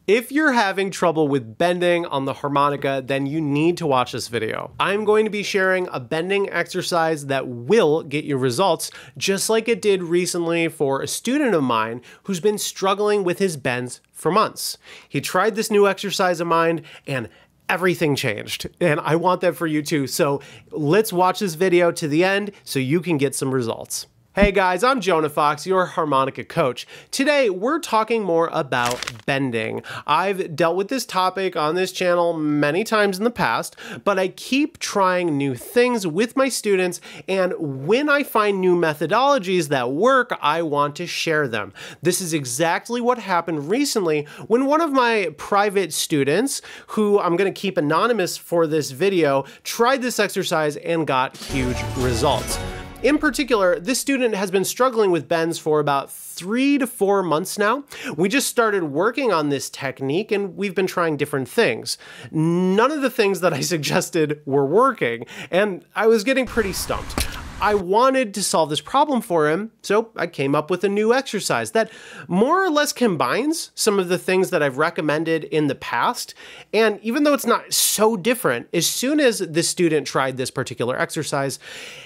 If you're having trouble with bending on the harmonica, then you need to watch this video. I'm going to be sharing a bending exercise that will get you results, just like it did recently for a student of mine who's been struggling with his bends for months. He tried this new exercise of mine and everything changed, and I want that for you too. So let's watch this video to the end so you can get some results. Hey guys, I'm Jonah Fox, your harmonica coach. Today, we're talking more about bending. I've dealt with this topic on this channel many times in the past, but I keep trying new things with my students, and when I find new methodologies that work, I want to share them. This is exactly what happened recently when one of my private students, who I'm going to keep anonymous for this video, tried this exercise and got huge results. In particular, this student has been struggling with bends for about 3 to 4 months now. We just started working on this technique and we've been trying different things. None of the things that I suggested were working, and I was getting pretty stumped. I wanted to solve this problem for him, so I came up with a new exercise that more or less combines some of the things that I've recommended in the past. And even though it's not so different, as soon as the student tried this particular exercise,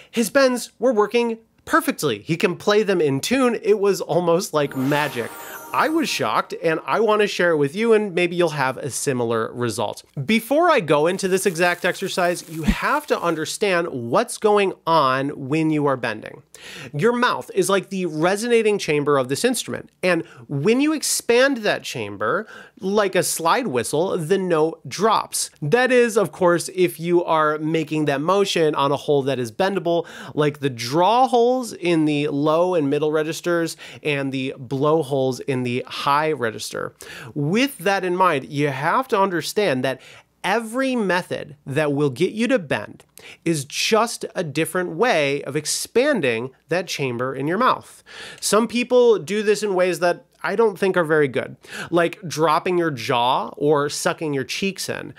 his bends were working perfectly. He can play them in tune. It was almost like magic. I was shocked, and I want to share it with you, and maybe you'll have a similar result. Before I go into this exact exercise, you have to understand what's going on when you are bending. Your mouth is like the resonating chamber of this instrument, and when you expand that chamber, like a slide whistle, the note drops. That is, of course, if you are making that motion on a hole that is bendable, like the draw holes in the low and middle registers and the blow holes in the high register. With that in mind, you have to understand that every method that will get you to bend is just a different way of expanding that chamber in your mouth. Some people do this in ways that I don't think are very good, like dropping your jaw or sucking your cheeks in.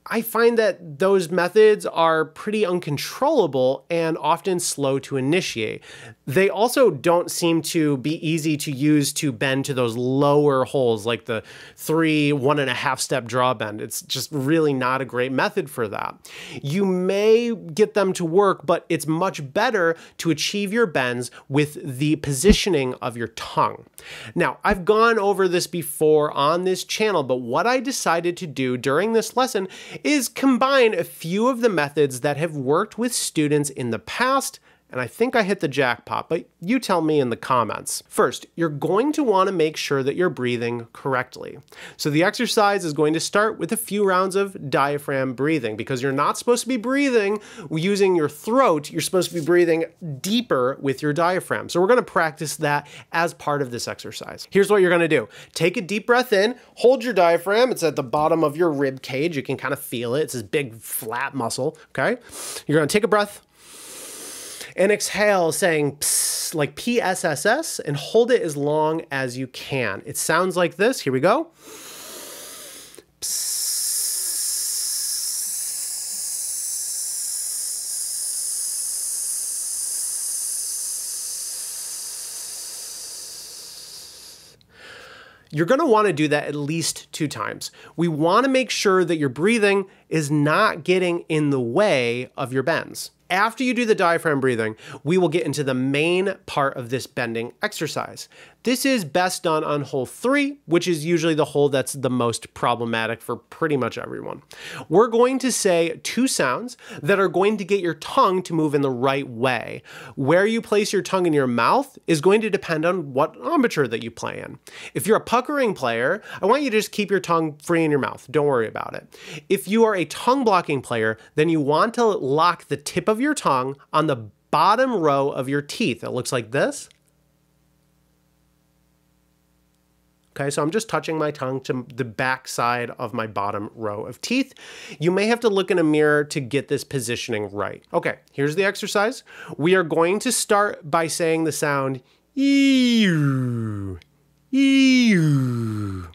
I find that those methods are pretty uncontrollable and often slow to initiate. They also don't seem to be easy to use to bend to those lower holes, like the 1.5 step draw bend. It's just really not a great method for that. You may get them to work, but it's much better to achieve your bends with the positioning of your tongue. Now, I've gone over this before on this channel, but what I decided to do during this lesson is combine a few of the methods that have worked with students in the past, and I think I hit the jackpot, but you tell me in the comments. First, you're going to want to make sure that you're breathing correctly. So the exercise is going to start with a few rounds of diaphragm breathing, because you're not supposed to be breathing using your throat. You're supposed to be breathing deeper with your diaphragm. So we're going to practice that as part of this exercise. Here's what you're going to do. Take a deep breath in, hold your diaphragm. It's at the bottom of your rib cage. You can kind of feel it. It's this big flat muscle, okay? You're going to take a breath and exhale, saying psst, like PSSS, and hold it as long as you can. It sounds like this. Here we go. Psst. You're going to want to do that at least 2 times. We want to make sure that your breathing is not getting in the way of your bends. After you do the diaphragm breathing, we will get into the main part of this bending exercise. This is best done on hole 3, which is usually the hole that's the most problematic for pretty much everyone. We're going to say 2 sounds that are going to get your tongue to move in the right way. Where you place your tongue in your mouth is going to depend on what embouchure that you play in. If you're a puckering player, I want you to just keep your tongue free in your mouth. Don't worry about it. If you are a tongue blocking player, then you want to lock the tip of your tongue on the bottom row of your teeth. It looks like this. Okay, so I'm just touching my tongue to the back side of my bottom row of teeth. You may have to look in a mirror to get this positioning right. Okay, here's the exercise. We are going to start by saying the sound eew, eew.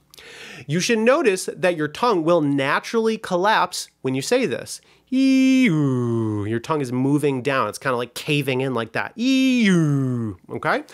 You should notice that your tongue will naturally collapse when you say this. Eew. Your tongue is moving down. It's kind of like caving in like that. Eew. Okay?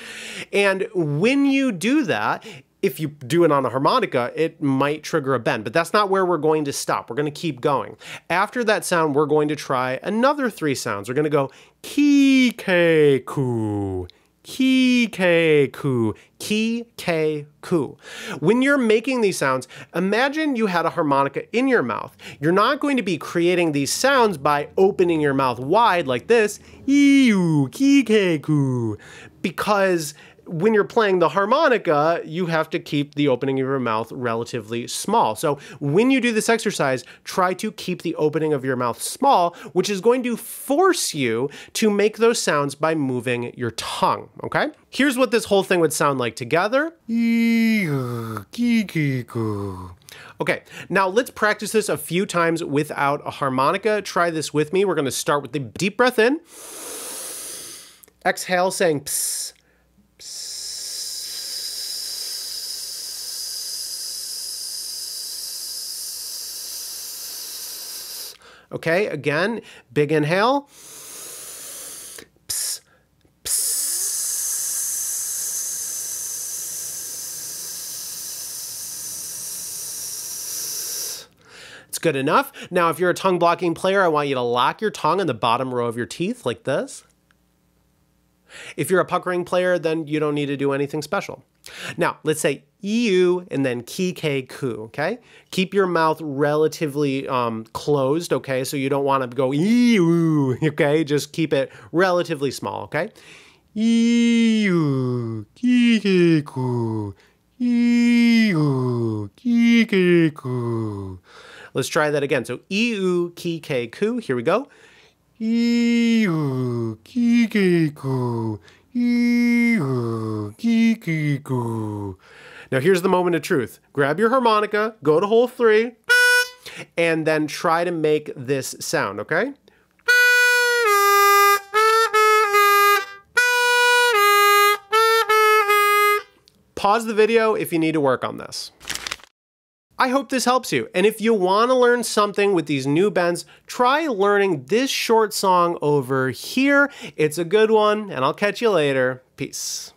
And when you do that, if you do it on a harmonica, it might trigger a bend, but that's not where we're going to stop. We're going to keep going. After that sound, we're going to try another 3 sounds. We're going to go ki, ke, ku, ki, ke, ku, ki, ke, ku. When you're making these sounds, imagine you had a harmonica in your mouth. You're not going to be creating these sounds by opening your mouth wide like this, iu, ki, ke, ku, because when you're playing the harmonica, you have to keep the opening of your mouth relatively small. So when you do this exercise, try to keep the opening of your mouth small, which is going to force you to make those sounds by moving your tongue, okay? Here's what this whole thing would sound like together. Okay, now let's practice this a few times without a harmonica. Try this with me. We're going to start with the deep breath in. Exhale, saying psst. Okay, again, big inhale. Psst, psst. It's good enough. Now, if you're a tongue blocking player, I want you to lock your tongue in the bottom row of your teeth like this. If you're a puckering player, then you don't need to do anything special. Now, let's say iu and then ki, ke, ku, okay? Keep your mouth relatively closed, okay? So you don't want to go iu, okay? Just keep it relatively small, okay? Iu, ki, ke, ku, iu, ki, ke, ku. Let's try that again. So iu, ki, ke, ku. Here we go. Iu, ki, ke, ku. Now here's the moment of truth. Grab your harmonica, go to hole 3, and then try to make this sound, okay? Pause the video if you need to work on this. I hope this helps you, and if you want to learn something with these new bends, try learning this short song over here. It's a good one, and I'll catch you later. Peace.